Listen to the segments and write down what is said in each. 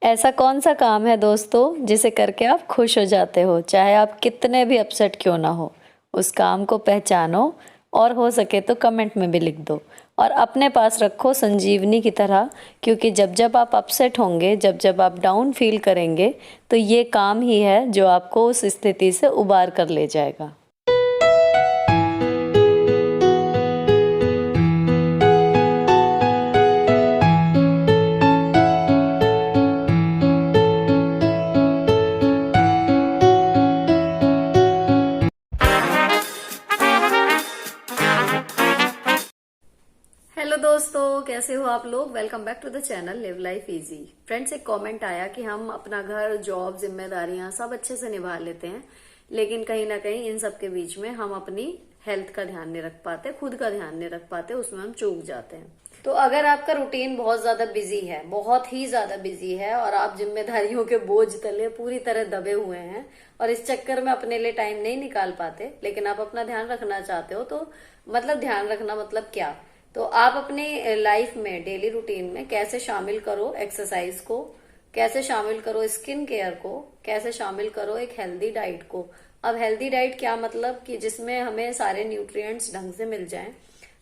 ऐसा कौन सा काम है दोस्तों जिसे करके आप खुश हो जाते हो, चाहे आप कितने भी अपसेट क्यों ना हो। उस काम को पहचानो और हो सके तो कमेंट में भी लिख दो और अपने पास रखो संजीवनी की तरह, क्योंकि जब जब आप अपसेट होंगे, जब जब आप डाउन फील करेंगे, तो ये काम ही है जो आपको उस स्थिति से उबार कर ले जाएगा। हेलो दोस्तों, कैसे हो आप लोग। Welcome back to the channel Live Life Easy. Friends, एक कमेंट आया कि हम अपना घर, जॉब, जिम्मेदारियां सब अच्छे से निभा लेते हैं, लेकिन कहीं ना कहीं इन सब के बीच में हम अपनी हेल्थ का ध्यान नहीं रख पाते, खुद का ध्यान नहीं रख पाते, उसमें हम चूक जाते हैं। तो अगर आपका रूटीन बहुत ज्यादा बिजी है, बहुत ही ज्यादा बिजी है, और आप जिम्मेदारियों के बोझ तले पूरी तरह दबे हुए हैं और इस चक्कर में अपने लिए टाइम नहीं निकाल पाते, लेकिन आप अपना ध्यान रखना चाहते हो, तो मतलब ध्यान रखना मतलब क्या, तो आप अपनी लाइफ में, डेली रूटीन में कैसे शामिल करो एक्सरसाइज को, कैसे शामिल करो स्किन केयर को, कैसे शामिल करो एक हेल्दी डाइट को। अब हेल्दी डाइट क्या मतलब कि जिसमें हमें सारे न्यूट्रिएंट्स ढंग से मिल जाएं।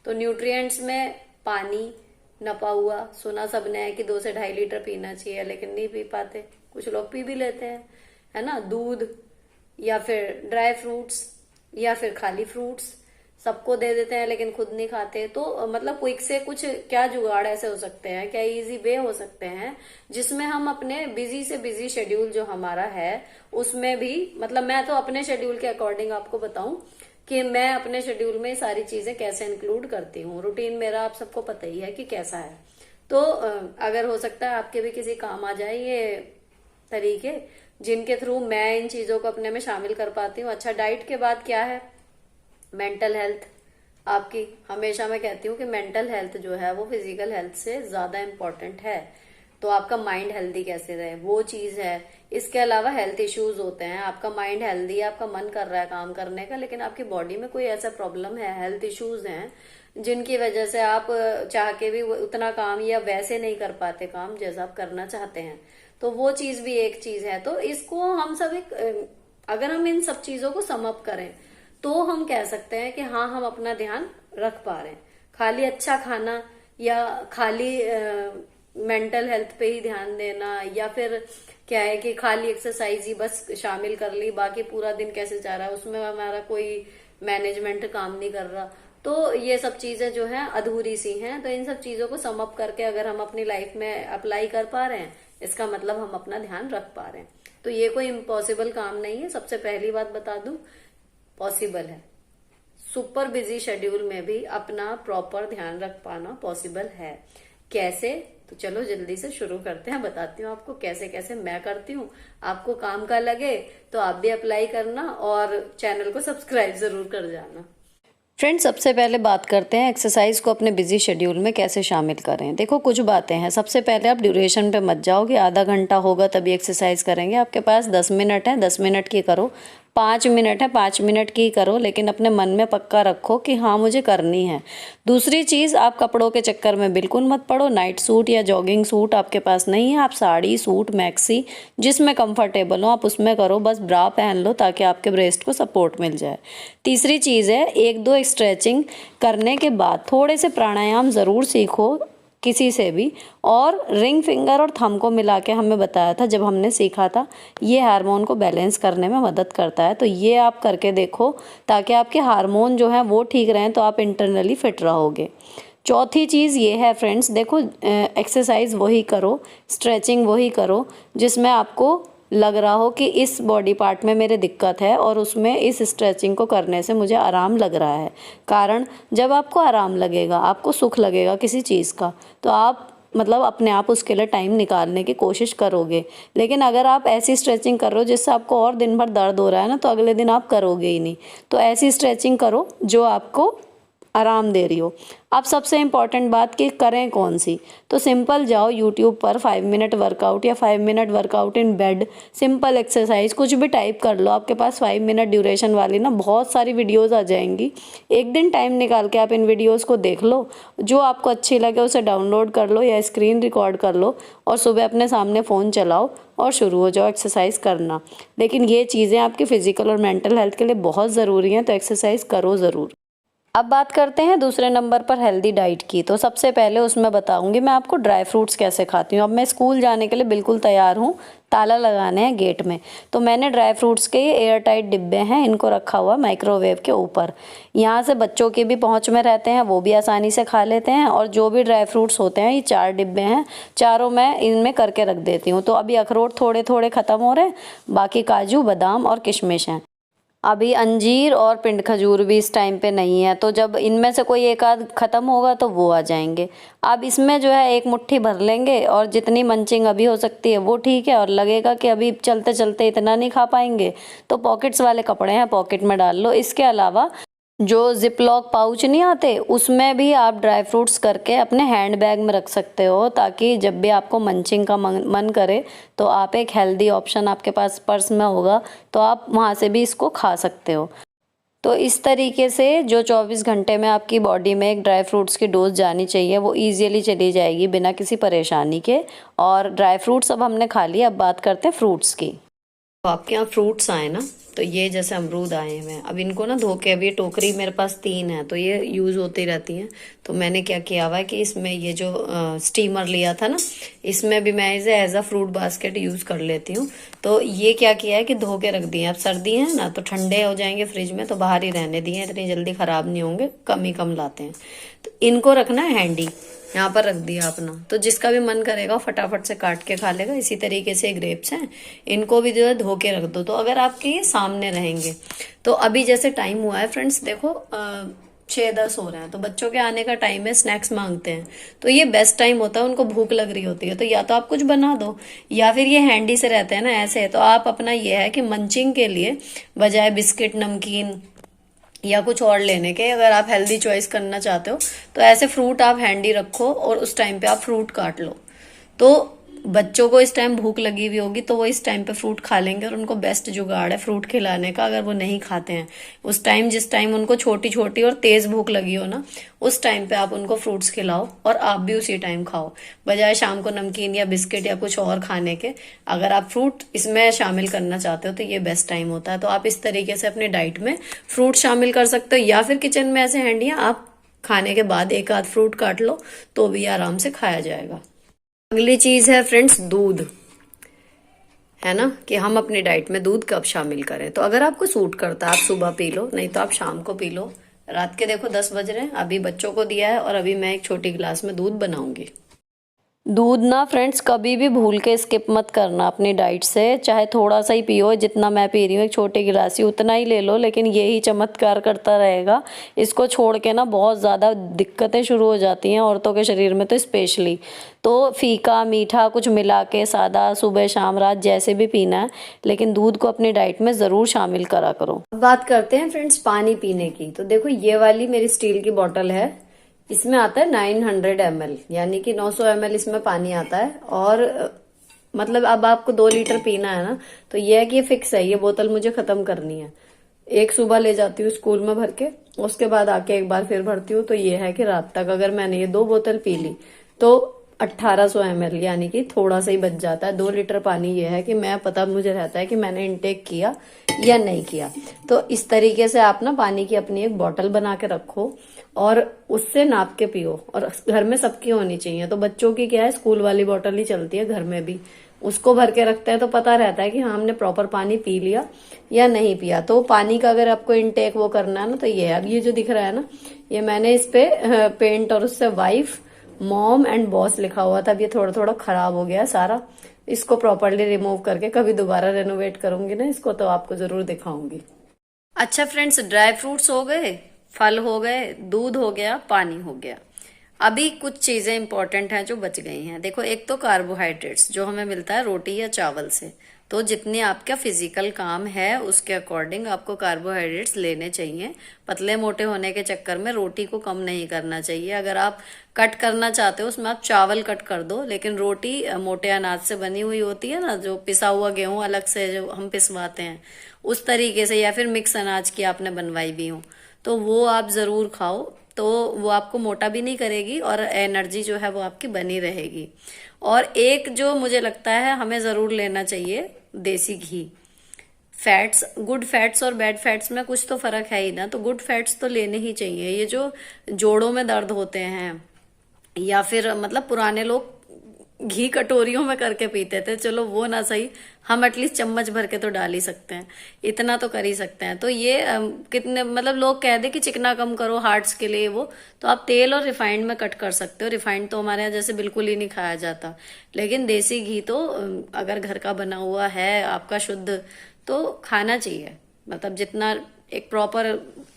तो न्यूट्रिएंट्स में पानी, नपा हुआ, सुना सबने है कि 2 से 2.5 लीटर पीना चाहिए, लेकिन नहीं पी पाते, कुछ लोग पी भी लेते हैं, है ना। दूध या फिर ड्राई फ्रूट्स या फिर खाली फ्रूट्स सबको दे देते हैं, लेकिन खुद नहीं खाते। तो मतलब क्विक से कुछ क्या जुगाड़ ऐसे हो सकते हैं, क्या इजी वे हो सकते हैं जिसमें हम अपने बिजी से बिजी शेड्यूल जो हमारा है उसमें भी, मतलब मैं तो अपने शेड्यूल के अकॉर्डिंग आपको बताऊं कि मैं अपने शेड्यूल में सारी चीजें कैसे इंक्लूड करती हूँ। रूटीन मेरा आप सबको पता ही है कि कैसा है। तो अगर हो सकता है आपके भी किसी काम आ जाए ये तरीके, जिनके थ्रू मैं इन चीजों को अपने में शामिल कर पाती हूँ। अच्छा, डाइट के बाद क्या है, मेंटल हेल्थ आपकी। हमेशा मैं कहती हूँ कि मेंटल हेल्थ जो है वो फिजिकल हेल्थ से ज्यादा इम्पोर्टेंट है। तो आपका माइंड हेल्दी कैसे रहे, वो चीज है। इसके अलावा हेल्थ इश्यूज होते हैं, आपका माइंड हेल्दी है, आपका मन कर रहा है काम करने का, लेकिन आपकी बॉडी में कोई ऐसा प्रॉब्लम है, हेल्थ इश्यूज हैं, जिनकी वजह से आप चाह के भी उतना काम या वैसे नहीं कर पाते काम जैसा आप करना चाहते हैं। तो वो चीज भी एक चीज है। तो इसको हम सब एक, अगर हम इन सब चीजों को सम अप करें तो हम कह सकते हैं कि हाँ, हम अपना ध्यान रख पा रहे हैं। खाली अच्छा खाना या खाली मेंटल हेल्थ पे ही ध्यान देना, या फिर क्या है कि खाली एक्सरसाइज ही बस शामिल कर ली, बाकी पूरा दिन कैसे जा रहा है उसमें हमारा कोई मैनेजमेंट काम नहीं कर रहा, तो ये सब चीजें जो है अधूरी सी हैं। तो इन सब चीजों को सम अप करके अगर हम अपनी लाइफ में अप्लाई कर पा रहे हैं, इसका मतलब हम अपना ध्यान रख पा रहे हैं। तो ये कोई इम्पॉसिबल काम नहीं है, सबसे पहली बात बता दूं, पॉसिबल है। सुपर बिजी शेड्यूल में भी अपना प्रॉपर ध्यान रख पाना पॉसिबल है। कैसे, तो चलो जल्दी से शुरू करते हैं, बताती हूँ आपको कैसे कैसे मैं करती हूँ। आपको काम का लगे तो आप भी अप्लाई करना और चैनल को सब्सक्राइब जरूर कर जाना। फ्रेंड्स, सबसे पहले बात करते हैं एक्सरसाइज को अपने बिजी शेड्यूल में कैसे शामिल करें। देखो, कुछ बातें हैं। सबसे पहले आप ड्यूरेशन पे मत जाओ कि आधा घंटा होगा तभी एक्सरसाइज करेंगे। आपके पास 10 मिनट है, 10 मिनट की करो। 5 मिनट है, 5 मिनट की करो, लेकिन अपने मन में पक्का रखो कि हाँ, मुझे करनी है। दूसरी चीज़, आप कपड़ों के चक्कर में बिल्कुल मत पड़ो। नाइट सूट या जॉगिंग सूट आपके पास नहीं है, आप साड़ी, सूट, मैक्सी जिसमें कंफर्टेबल हो आप उसमें करो। बस ब्रा पहन लो ताकि आपके ब्रेस्ट को सपोर्ट मिल जाए। तीसरी चीज़ है, 1-2 स्ट्रेचिंग करने के बाद थोड़े से प्राणायाम ज़रूर सीखो किसी से भी। और रिंग फिंगर और थंब को मिला के हमें बताया था जब हमने सीखा था, ये हार्मोन को बैलेंस करने में मदद करता है। तो ये आप करके देखो ताकि आपके हार्मोन जो हैं वो ठीक रहें, तो आप इंटरनली फिट रहोगे। चौथी चीज़ ये है फ्रेंड्स, देखो, एक्सरसाइज वही करो, स्ट्रेचिंग वही करो जिसमें आपको लग रहा हो कि इस बॉडी पार्ट में मेरे दिक्कत है और उसमें इस स्ट्रेचिंग को करने से मुझे आराम लग रहा है। कारण जब आपको आराम लगेगा, आपको सुख लगेगा किसी चीज़ का, तो आप मतलब अपने आप उसके लिए टाइम निकालने की कोशिश करोगे। लेकिन अगर आप ऐसी स्ट्रेचिंग कर रहे हो जिससे आपको और दिन भर दर्द हो रहा है ना, तो अगले दिन आप करोगे ही नहीं। तो ऐसी स्ट्रेचिंग करो जो आपको आराम दे रही हो। अब सबसे इम्पॉर्टेंट बात कि करें कौन सी, तो सिंपल जाओ यूट्यूब पर 5 मिनट वर्कआउट या 5 minute workout in bed, simple exercise कुछ भी टाइप कर लो, आपके पास 5 मिनट ड्यूरेशन वाली ना बहुत सारी वीडियोस आ जाएंगी। एक दिन टाइम निकाल के आप इन वीडियोस को देख लो, जो आपको अच्छी लगे उसे डाउनलोड कर लो या स्क्रीन रिकॉर्ड कर लो और सुबह अपने सामने फ़ोन चलाओ और शुरू हो जाओ एक्सरसाइज करना। लेकिन ये चीज़ें आपकी फ़िज़िकल और मेंटल हेल्थ के लिए बहुत ज़रूरी हैं, तो एक्सरसाइज करो ज़रूर। अब बात करते हैं दूसरे नंबर पर हेल्दी डाइट की। तो सबसे पहले उसमें बताऊंगी मैं आपको ड्राई फ्रूट्स कैसे खाती हूँ। अब मैं स्कूल जाने के लिए बिल्कुल तैयार हूँ, ताला लगाने हैं गेट में, तो मैंने ड्राई फ्रूट्स के ये एयर टाइट डिब्बे हैं, इनको रखा हुआ माइक्रोवेव के ऊपर। यहाँ से बच्चों के भी पहुँच में रहते हैं, वो भी आसानी से खा लेते हैं। और जो भी ड्राई फ्रूट्स होते हैं, ये 4 डिब्बे हैं, चारों मैं इनमें करके रख देती हूँ। तो अभी अखरोट थोड़े थोड़े ख़त्म हो रहे हैं, बाकी काजू बादाम और किशमिश हैं। अभी अंजीर और पिंड खजूर भी इस टाइम पे नहीं है, तो जब इनमें से कोई एक आध खत्म होगा तो वो आ जाएंगे। अब इसमें जो है एक मुट्ठी भर लेंगे और जितनी मंचिंग अभी हो सकती है वो ठीक है, और लगेगा कि अभी चलते चलते इतना नहीं खा पाएंगे तो पॉकेट्स वाले कपड़े हैं, पॉकेट में डाल लो। इसके अलावा जो जिप लॉक पाउच नहीं आते, उसमें भी आप ड्राई फ्रूट्स करके अपने हैंड बैग में रख सकते हो, ताकि जब भी आपको मंचिंग का मन करे तो आप एक हेल्दी ऑप्शन आपके पास पर्स में होगा, तो आप वहाँ से भी इसको खा सकते हो। तो इस तरीके से जो 24 घंटे में आपकी बॉडी में एक ड्राई फ्रूट्स की डोज जानी चाहिए वो ईजिली चली जाएगी बिना किसी परेशानी के। और ड्राई फ्रूट्स अब हमने खा लिया, अब बात करते हैं फ्रूट्स की। तो आपके यहाँ फ्रूट्स आए ना, तो ये जैसे अमरूद आए हैं, अब इनको ना धो के, अब ये टोकरी मेरे पास 3 है तो ये यूज़ होती रहती हैं। तो मैंने क्या किया हुआ है कि इसमें ये जो स्टीमर लिया था ना, इसमें भी मैं इसे as a fruit basket use कर लेती हूँ। तो ये क्या किया है कि धो के रख दिए। अब सर्दी है ना, तो ठंडे हो जाएंगे फ्रिज में, तो बाहर ही रहने दिए, इतनी जल्दी ख़राब नहीं होंगे, कम ही कम लाते हैं। तो इनको रखना है हैंडी, यहाँ पर रख दिया अपना, तो जिसका भी मन करेगा फटाफट से काट के खा लेगा। इसी तरीके से ग्रेप्स हैं, इनको भी जो है धो के रख दो, तो अगर आपके ये सामने रहेंगे। तो अभी जैसे टाइम हुआ है फ्रेंड्स, देखो 6-10 हो रहे हैं, तो बच्चों के आने का टाइम है, स्नैक्स मांगते हैं, तो ये बेस्ट टाइम होता है, उनको भूख लग रही होती है, तो या तो आप कुछ बना दो, या फिर ये हैंडी से रहते हैं ना ऐसे, तो आप अपना ये है कि मंचिंग के लिए बजाय बिस्किट नमकीन या कुछ और लेने के, अगर आप हेल्दी चॉइस करना चाहते हो तो ऐसे फ्रूट आप हैंडी रखो और उस टाइम पे आप फ्रूट काट लो। तो बच्चों को इस टाइम भूख लगी हुई होगी, तो वो इस टाइम पे फ्रूट खा लेंगे, और उनको बेस्ट जुगाड़ है फ्रूट खिलाने का। अगर वो नहीं खाते हैं उस टाइम, जिस टाइम उनको छोटी छोटी और तेज भूख लगी हो ना, उस टाइम पे आप उनको फ्रूट्स खिलाओ और आप भी उसी टाइम खाओ, बजाय शाम को नमकीन या बिस्किट या कुछ और खाने के। अगर आप फ्रूट इसमें शामिल करना चाहते हो तो ये बेस्ट टाइम होता है। तो आप इस तरीके से अपने डाइट में फ्रूट शामिल कर सकते हो, या फिर किचन में ऐसे हैंडियां आप खाने के बाद एक आध फ्रूट काट लो, तो भी आराम से खाया जाएगा। अगली चीज है फ्रेंड्स दूध, है ना, कि हम अपनी डाइट में दूध कब शामिल करें। तो अगर आपको सूट करता है आप सुबह पी लो, नहीं तो आप शाम को पी लो। रात के देखो 10 बज रहे हैं, अभी बच्चों को दिया है और अभी मैं एक छोटी गिलास में दूध बनाऊंगी। दूध ना फ्रेंड्स कभी भी भूल के स्किप मत करना अपनी डाइट से, चाहे थोड़ा सा ही पियो, जितना मैं पी रही हूँ एक छोटी गिलास ही, उतना ही ले लो, लेकिन यही चमत्कार करता रहेगा। इसको छोड़ के ना बहुत ज़्यादा दिक्कतें शुरू हो जाती हैं औरतों के शरीर में, तो स्पेशली। तो फीका मीठा कुछ मिला के सादा सुबह शाम रात जैसे भी पीना है, लेकिन दूध को अपनी डाइट में ज़रूर शामिल करा करो। अब बात करते हैं फ्रेंड्स पानी पीने की। तो देखो ये वाली मेरी स्टील की बॉटल है, इसमें आता है 900 ml, यानी कि 900 ml इसमें पानी आता है। और मतलब अब आपको 2 लीटर पीना है ना, तो ये है कि ये फिक्स है, ये बोतल मुझे खत्म करनी है। एक सुबह ले जाती हूँ स्कूल में भर के, उसके बाद आके एक बार फिर भरती हूँ, तो ये है कि रात तक अगर मैंने ये 2 बोतल पी ली तो 1800 ml, यानी कि थोड़ा सा ही बच जाता है। 2 लीटर पानी ये है कि मैं पता मुझे रहता है कि मैंने इनटेक किया या नहीं किया। तो इस तरीके से आप ना पानी की अपनी एक बॉटल बना के रखो और उससे नाप के पियो, और घर में सबकी होनी चाहिए। तो बच्चों की क्या है, स्कूल वाली बॉटल ही चलती है, घर में भी उसको भर के रखते हैं, तो पता रहता है कि हाँ हमने प्रॉपर पानी पी लिया या नहीं पिया। तो पानी का अगर आपको इनटेक वो करना है ना, तो ये है। अब ये जो दिख रहा है ना, ये मैंने इस पे पेंट और उससे वाइफ मॉम एंड बॉस लिखा हुआ था, अब ये थोड़ा थोड़ा खराब हो गया है सारा। इसको प्रॉपरली रिमूव करके कभी दोबारा रेनोवेट करूंगी ना इसको, तो आपको जरूर दिखाऊंगी। अच्छा फ्रेंड्स, ड्राई फ्रूट्स हो गए, फल हो गए, दूध हो गया, पानी हो गया। अभी कुछ चीजें इंपॉर्टेंट हैं जो बच गई हैं। देखो एक तो कार्बोहाइड्रेट्स जो हमें मिलता है रोटी या चावल से, तो जितनी आपका फिजिकल काम है उसके अकॉर्डिंग आपको कार्बोहाइड्रेट्स लेने चाहिए। पतले मोटे होने के चक्कर में रोटी को कम नहीं करना चाहिए। अगर आप कट करना चाहते हो उसमें आप चावल कट कर दो, लेकिन रोटी मोटे अनाज से बनी हुई होती है ना, जो पिसा हुआ गेहूं अलग से जो हम पिसवाते हैं उस तरीके से, या फिर मिक्स अनाज की आपने बनवाई भी हो, तो वो आप जरूर खाओ। तो वो आपको मोटा भी नहीं करेगी और एनर्जी जो है वो आपकी बनी रहेगी। और एक जो मुझे लगता है हमें जरूर लेना चाहिए, देसी घी। फैट्स, गुड फैट्स और बैड फैट्स में कुछ तो फर्क है ही ना, तो गुड फैट्स तो लेने ही चाहिए। ये जो जोड़ों में दर्द होते हैं, या फिर मतलब पुराने लोग घी कटोरियों में करके पीते थे, चलो वो ना सही, हम एटलीस्ट चम्मच भर के तो डाल ही सकते हैं, इतना तो कर ही सकते हैं। तो ये कितने मतलब लोग कह दे कि चिकना कम करो हार्ट्स के लिए, वो तो आप तेल और रिफाइंड में कट कर सकते हो। रिफाइंड तो हमारे यहाँ जैसे बिल्कुल ही नहीं खाया जाता, लेकिन देसी घी तो अगर घर का बना हुआ है आपका शुद्ध, तो खाना चाहिए। मतलब जितना एक प्रॉपर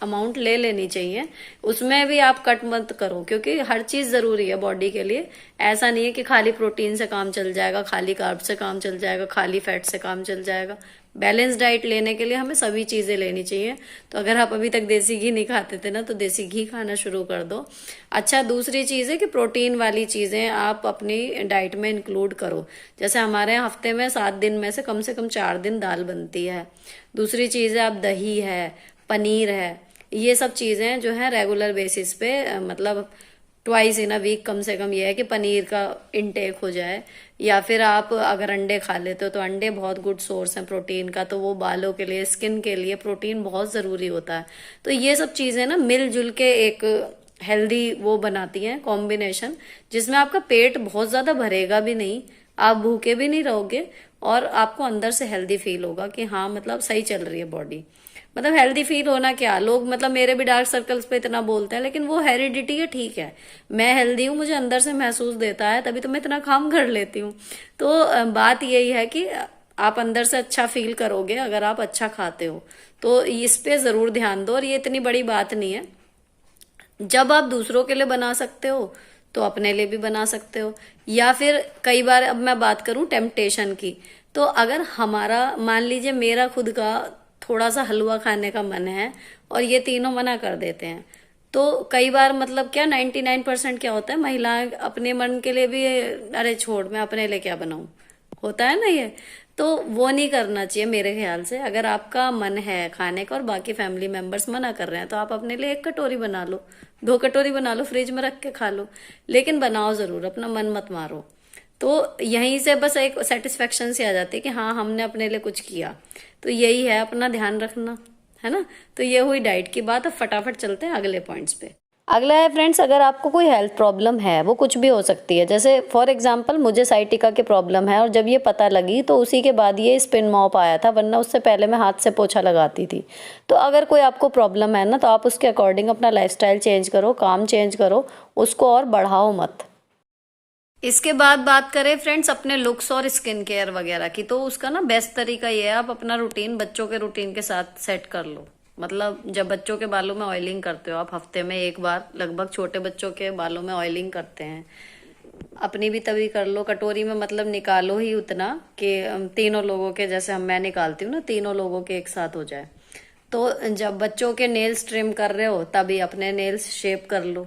अमाउंट ले लेनी चाहिए। उसमें भी आप कट मत करो, क्योंकि हर चीज जरूरी है बॉडी के लिए। ऐसा नहीं है कि खाली प्रोटीन से काम चल जाएगा, खाली कार्ब से काम चल जाएगा, खाली फैट से काम चल जाएगा। बैलेंस डाइट लेने के लिए हमें सभी चीजें लेनी चाहिए। तो अगर आप अभी तक देसी घी नहीं खाते थे ना, तो देसी घी खाना शुरू कर दो। अच्छा, दूसरी चीज है कि प्रोटीन वाली चीजें आप अपनी डाइट में इंक्लूड करो। जैसे हमारे यहाँ हफ्ते में 7 दिन में से कम 4 दिन दाल बनती है। दूसरी चीज है, आप दही है, पनीर है, ये सब चीजें जो है रेगुलर बेसिस पे मतलब ट्वाइस इन अ वीक कम से कम ये है कि पनीर का इनटेक हो जाए। या फिर आप अगर अंडे खा लेते हो, तो अंडे बहुत गुड सोर्स हैं प्रोटीन का, तो वो बालों के लिए, स्किन के लिए प्रोटीन बहुत जरूरी होता है। तो ये सब चीजें ना मिलजुल के एक हेल्दी वो बनाती हैं कॉम्बिनेशन, जिसमें आपका पेट बहुत ज्यादा भरेगा भी नहीं, आप भूखे भी नहीं रहोगे, और आपको अंदर से हेल्दी फील होगा कि हाँ मतलब सही चल रही है बॉडी। मतलब हेल्दी फील होना क्या, लोग मतलब मेरे भी डार्क सर्कल्स पे इतना बोलते हैं, लेकिन वो हेरिडिटी है, ठीक है। मैं हेल्दी हूँ, मुझे अंदर से महसूस देता है, तभी तो मैं इतना काम कर लेती हूँ। तो बात यही है कि आप अंदर से अच्छा फील करोगे अगर आप अच्छा खाते हो। तो इस पे जरूर ध्यान दो। और ये इतनी बड़ी बात नहीं है, जब आप दूसरों के लिए बना सकते हो तो अपने लिए भी बना सकते हो। या फिर कई बार, अब मैं बात करूं टेम्पटेशन की, तो अगर हमारा, मान लीजिए मेरा खुद का थोड़ा सा हलवा खाने का मन है और ये तीनों मना कर देते हैं, तो कई बार मतलब क्या 99% क्या होता है, महिलाएं अपने मन के लिए भी अरे छोड़, मैं अपने लिए क्या बनाऊं, होता है ना ये। तो वो नहीं करना चाहिए मेरे ख्याल से। अगर आपका मन है खाने का और बाकी फैमिली मेंबर्स मना कर रहे हैं, तो आप अपने लिए 1 कटोरी बना लो, 2 कटोरी बना लो, फ्रिज में रख के खा लो, लेकिन बनाओ जरूर, अपना मन मत मारो। तो यहीं से बस एक सेटिस्फेक्शन सी आ जाती है कि हाँ हमने अपने लिए कुछ किया। तो यही है, अपना ध्यान रखना, है ना। तो ये हुई डाइट की बात। अब फटाफट चलते हैं अगले पॉइंट्स पे। अगला है फ्रेंड्स, अगर आपको कोई हेल्थ प्रॉब्लम है, वो कुछ भी हो सकती है, जैसे फॉर एग्जांपल मुझे साइटिका की प्रॉब्लम है, और जब ये पता लगी तो उसी के बाद ये स्पिन मॉप आया था, वरना उससे पहले मैं हाथ से पोछा लगाती थी। तो अगर कोई आपको प्रॉब्लम है ना, तो आप उसके अकॉर्डिंग अपना लाइफस्टाइल चेंज करो, काम चेंज करो, उसको और बढ़ाओ मत। इसके बाद बात करें फ्रेंड्स अपने लुक्स और स्किन केयर वगैरह की, तो उसका ना बेस्ट तरीका ये है, आप अपना रूटीन बच्चों के रूटीन के साथ सेट कर लो। मतलब जब बच्चों के बालों में ऑयलिंग करते हो आप, हफ्ते में 1 बार लगभग छोटे बच्चों के बालों में ऑयलिंग करते हैं, अपनी भी तभी कर लो। कटोरी में मतलब निकालो ही उतना कि तीनों लोगों के, जैसे हम मैं निकालती हूँ ना, तीनों लोगों के एक साथ हो जाए। तो जब बच्चों के नेल्स ट्रिम कर रहे हो, तभी अपने नेल्स शेप कर लो,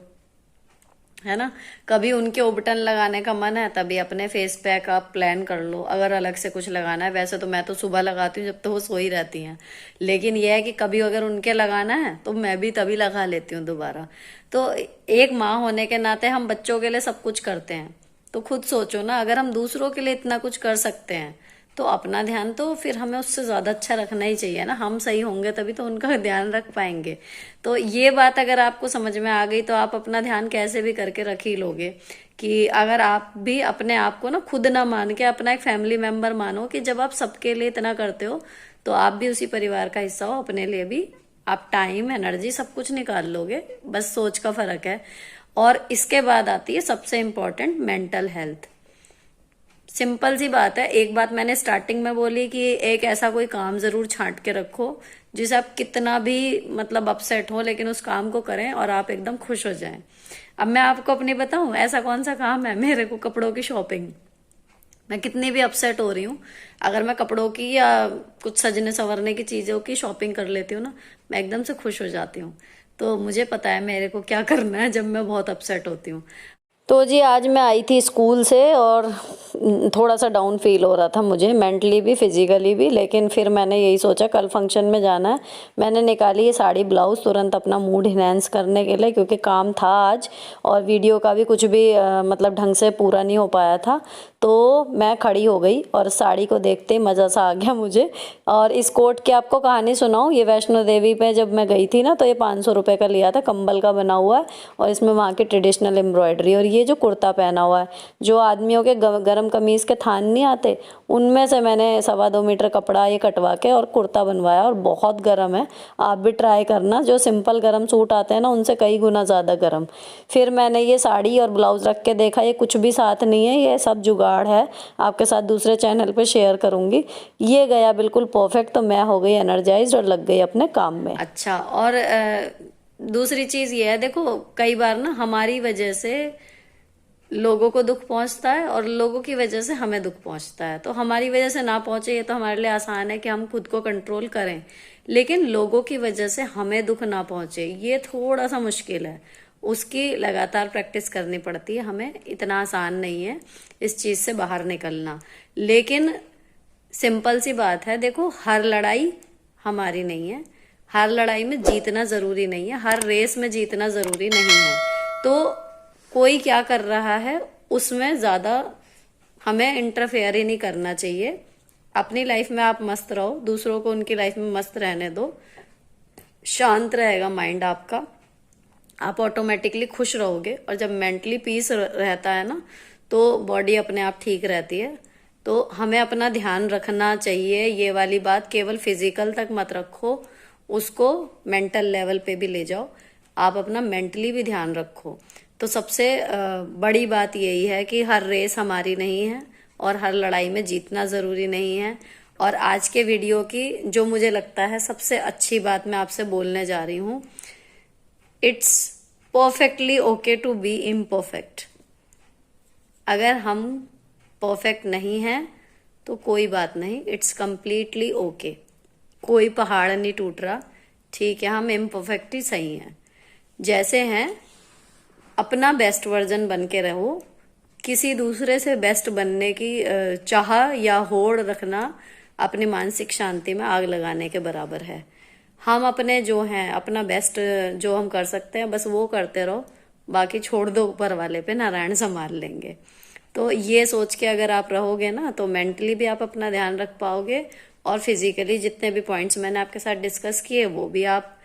है ना। कभी उनके उबटन लगाने का मन है, तभी अपने फेस पैक आप प्लान कर लो, अगर अलग से कुछ लगाना है। वैसे तो मैं तो सुबह लगाती हूँ जब तो वो सो ही रहती हैं, लेकिन यह है कि कभी अगर उनके लगाना है तो मैं भी तभी लगा लेती हूँ दोबारा। तो एक माँ होने के नाते हम बच्चों के लिए सब कुछ करते हैं, तो खुद सोचो ना, अगर हम दूसरों के लिए इतना कुछ कर सकते हैं, तो अपना ध्यान तो फिर हमें उससे ज्यादा अच्छा रखना ही चाहिए ना। हम सही होंगे तभी तो उनका ध्यान रख पाएंगे। तो ये बात अगर आपको समझ में आ गई, तो आप अपना ध्यान कैसे भी करके रख ही लोगे। कि अगर आप भी अपने आप को ना खुद ना मान के अपना एक फैमिली मेंबर मानो, कि जब आप सबके लिए इतना करते हो, तो आप भी उसी परिवार का हिस्सा हो, अपने लिए भी आप टाइम, एनर्जी सब कुछ निकाल लोगे। बस सोच का फर्क है। और इसके बाद आती है सबसे इम्पोर्टेंट, मेंटल हेल्थ। सिंपल सी बात है, एक बात मैंने स्टार्टिंग में बोली कि एक ऐसा कोई काम जरूर छांट के रखो जिसे आप कितना भी मतलब अपसेट हो, लेकिन उस काम को करें और आप एकदम खुश हो जाएं। अब मैं आपको अपनी बताऊं, ऐसा कौन सा काम है, मेरे को कपड़ों की शॉपिंग। मैं कितनी भी अपसेट हो रही हूँ, अगर मैं कपड़ों की या कुछ सजने संवरने की चीजों की शॉपिंग कर लेती हूँ ना, मैं एकदम से खुश हो जाती हूँ। तो मुझे पता है मेरे को क्या करना है जब मैं बहुत अपसेट होती हूँ। तो जी आज मैं आई थी स्कूल से और थोड़ा सा डाउन फील हो रहा था मुझे, मेंटली भी फिजिकली भी। लेकिन फिर मैंने यही सोचा कल फंक्शन में जाना है, मैंने निकाली ये साड़ी ब्लाउज़ तुरंत अपना मूड इन्हेंस करने के लिए, क्योंकि काम था आज और वीडियो का भी कुछ भी मतलब ढंग से पूरा नहीं हो पाया था। तो मैं खड़ी हो गई और साड़ी को देखते ही मज़ा सा आ गया मुझे। और इस कोट की आपको कहानी सुनाऊँ, ये वैष्णो देवी पे जब मैं गई थी ना, तो ये 500 रुपये का लिया था, कंबल का बना हुआ है और इसमें वहाँ की ट्रेडिशनल एम्ब्रॉयडरी। और ये जो कुर्ता पहना हुआ है, जो आदमियों के गरम कमीज़ के थान नहीं आते, उनमें से मैंने 2.25 मीटर कपड़ा ये कटवा के और कुर्ता बनवाया, और बहुत गर्म है। आप भी ट्राई करना, जो सिंपल गर्म सूट आते हैं ना, उनसे कई गुना ज़्यादा गर्म। फिर मैंने ये साड़ी और ब्लाउज़ रख के देखा, ये कुछ भी साथ नहीं है, ये सब जुगाड़ है। आपके साथ दूसरे चैनल पे शेयर करूँगी। ये गया बिल्कुल परफेक्ट, तो मैं हो गई एनर्जाइज्ड और लग गई अपने काम में। अच्छा, और दूसरी चीज़ ये है, देखो कई बार ना हमारी वजह से लोगों को दुख पहुंचता है और लोगों की वजह से हमें दुख पहुंचता है। तो हमारी वजह से ना पहुंचे ये तो हमारे लिए आसान है कि हम खुद को कंट्रोल करें, लेकिन लोगों की वजह से हमें दुख ना पहुंचे ये थोड़ा सा मुश्किल है। उसकी लगातार प्रैक्टिस करनी पड़ती है हमें, इतना आसान नहीं है इस चीज से बाहर निकलना। लेकिन सिंपल सी बात है, देखो हर लड़ाई हमारी नहीं है, हर लड़ाई में जीतना जरूरी नहीं है, हर रेस में जीतना जरूरी नहीं है। तो कोई क्या कर रहा है उसमें ज्यादा हमें इंटरफेयर ही नहीं करना चाहिए। अपनी लाइफ में आप मस्त रहो, दूसरों को उनकी लाइफ में मस्त रहने दो, शांत रहेगा माइंड आपका, आप ऑटोमेटिकली खुश रहोगे। और जब मेंटली पीस रहता है ना, तो बॉडी अपने आप ठीक रहती है। तो हमें अपना ध्यान रखना चाहिए, ये वाली बात केवल फिजिकल तक मत रखो, उसको मेंटल लेवल पे भी ले जाओ, आप अपना मेंटली भी ध्यान रखो। तो सबसे बड़ी बात यही है कि हर रेस हमारी नहीं है और हर लड़ाई में जीतना जरूरी नहीं है। और आज के वीडियो की जो मुझे लगता है सबसे अच्छी बात मैं आपसे बोलने जा रही हूँ, it's perfectly okay to be imperfect. अगर हम परफेक्ट नहीं हैं तो कोई बात नहीं, इट्स कंप्लीटली ओके। कोई पहाड़ नहीं टूट रहा, ठीक है, हम इम्परफेक्ट ही सही हैं जैसे हैं। अपना बेस्ट वर्जन बन के रहो, किसी दूसरे से बेस्ट बनने की चाह या होड़ रखना अपनी मानसिक शांति में आग लगाने के बराबर है। हम अपने जो हैं, अपना बेस्ट जो हम कर सकते हैं बस वो करते रहो, बाकी छोड़ दो ऊपर वाले पे, नारायण संभाल लेंगे। तो ये सोच के अगर आप रहोगे ना, तो मेंटली भी आप अपना ध्यान रख पाओगे और फिजिकली जितने भी पॉइंट्स मैंने आपके साथ डिस्कस किए वो भी आप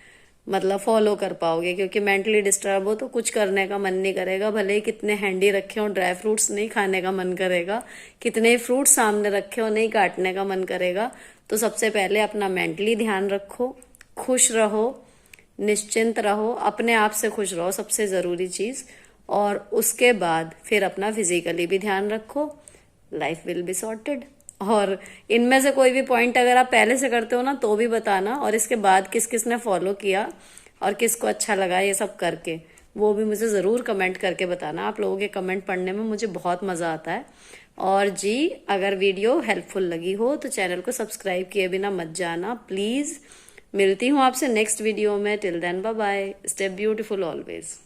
मतलब फॉलो कर पाओगे। क्योंकि मेंटली डिस्टर्ब हो तो कुछ करने का मन नहीं करेगा, भले ही कितने हैंडी रखे हो, ड्राई फ्रूट्स नहीं खाने का मन करेगा, कितने फ्रूट्स सामने रखे हो नहीं काटने का मन करेगा। तो सबसे पहले अपना मेंटली ध्यान रखो, खुश रहो, निश्चिंत रहो, अपने आप से खुश रहो, सबसे जरूरी चीज। और उसके बाद फिर अपना फिजिकली भी ध्यान रखो, लाइफ विल बी सॉर्टेड। और इनमें से कोई भी पॉइंट अगर आप पहले से करते हो ना तो भी बताना, और इसके बाद किस किस ने फॉलो किया और किसको अच्छा लगा ये सब करके, वो भी मुझे ज़रूर कमेंट करके बताना। आप लोगों के कमेंट पढ़ने में मुझे बहुत मज़ा आता है। और जी अगर वीडियो हेल्पफुल लगी हो तो चैनल को सब्सक्राइब किए बिना मत जाना प्लीज़। मिलती हूँ आपसे नेक्स्ट वीडियो में, till then bye bye, stay beautiful always.